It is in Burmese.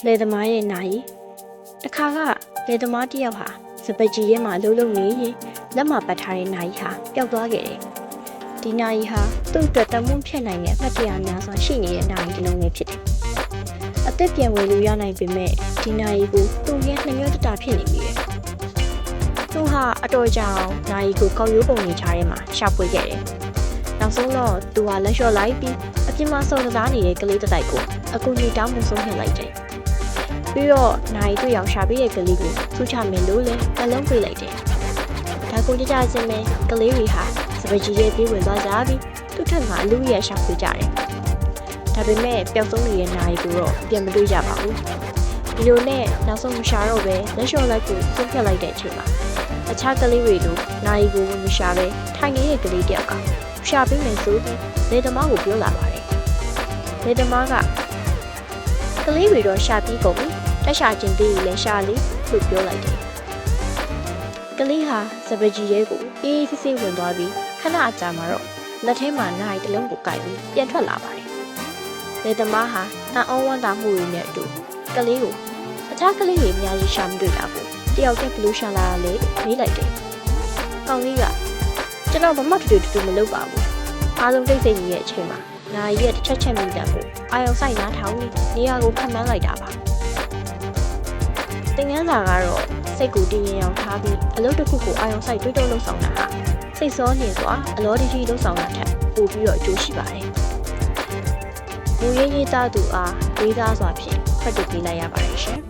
လေသမားရဲ့နိုင်တခါကလေသမားတယောက်ဟာစပကြီးထဲမှာလှုပ်လှုပ်နေရင်လက်မှာပတ်ထားတဲ့နိုင်ဟာပျောက်သွားခဲ့တယ်ဒီနိုင်ဟာသူ့အတွက်တမွန်းဖြစ်နိုင်တဲ့အမှတ်တရများစွာရှိနေတဲ့နိုင်တစ်လုံးပဲဖြစ်တယ်အသက်ပြန်ဝင်လို့ရနိုင်ပေမဲ့ဒီနိုင်ကိုသူ့ရဲ့နှမျောတတာဖြစ်နေပြီသူဟာအတော်ကြောင်နိုင်ကိုကောက်ရိုးပုံနေချားထဲမှာရှာဖွေခဲ့တယ်နောက်ဆုံးတော့သူဟာလက်လျှော့လိုက်ပြီးအပြင်မှာစုံစားနေတဲ့ကလေးတစ်တိုက်ကိုအကူကြီးတောင်းမှုဆုံးဖြတ်လိုက်တယ်ပြီးတော့နိုင်တွေ့အောင်ရှာပေးတဲ့ကလေးကိုသူ့ချမယ်လို့လည်းအလုံးပေးလိုက်တယ်ဒါကိုကြကြစင်းမဲ့ကလေးတွေဟာစပကြီးရဲ့ပြေးဝင်သွားကြပြီးသူ့ထက်မှာအလူရဲ့ရှာဖွေကြတယ်ဒါပေမဲ့ပျောက်ဆုံးနေတဲ့နိုင်ကိုတော့ပြန်မတွေ့ကြပါဘူးဒီလိုနဲ့နောက်ဆုံးမရှာတော့ပဲလက်လျှော့လိုက်ကိုဆုံးဖြတ်လိုက်တဲ့အချိန်မှာအခြားကလေးတွေတို့နိုင်ကိုမရှာပဲထိုင်နေတဲ့ကလေးတယောက်ကရှာပေးမယ်ဆိုပြီးလေသမားကိုပြောလာပါတယ်လေသမားကကလေးတွေတော့ရှာပြီးကုန်ပြီတက်ရှာခြင်းသေးရင်လည်းရှာလေလို့ပြောလိုက်တယ်ကလေးဟာစပကြီးရဲကိုအေးဆေးဆေးဝင်သွားပြီးခဏအကြာမှာတော့လက်ထဲမှာနိုင်တစ်လုံးကိုကိုက်ပြီးပြန်ထွက်လာပါတယ်လေသမားဟာအံ့ဩဝမ်းသာမှုတွေနဲ့အတူကလေးကိုအခြားကလေးတွေအများကြီးရှာမတွေ့တာကိုတယောက်တည်းဘလူးရှာလာလေမေးလိုက်တယ်ကောင်လေးကကျွန်တော်မမတူမလုပ်ပါဘူးအားလုံးတိတ်ဆိတ်ကြီးရဲ့အချိန်မှာနိုင်ရဲ့တစ်ချက်မိတာကိုအာယုံဆိုင်နားထောင်နေနေရာကိုဖမ်းမှန်းလိုက်တာပါတင်ငန်းစာကတော့စိတ်ကိုတည်ငြိမ်အောင်ထားပြီးအလုပ်တစ်ခုကိုအာယုံဆိုင်တွေးတောလှုပ်ဆောင်တာဟာစိတ်စောနေစွာအလောတကြီးလှုပ်ဆောင်တာထက်ပိုပြီးတော့အကျိုးရှိပါတယ်။မူရင်းရေးသားသူအားလေးစားစွာဖြင့်ဖတ်တည်ပေးလိုက်ရပါတယ်ရှင်။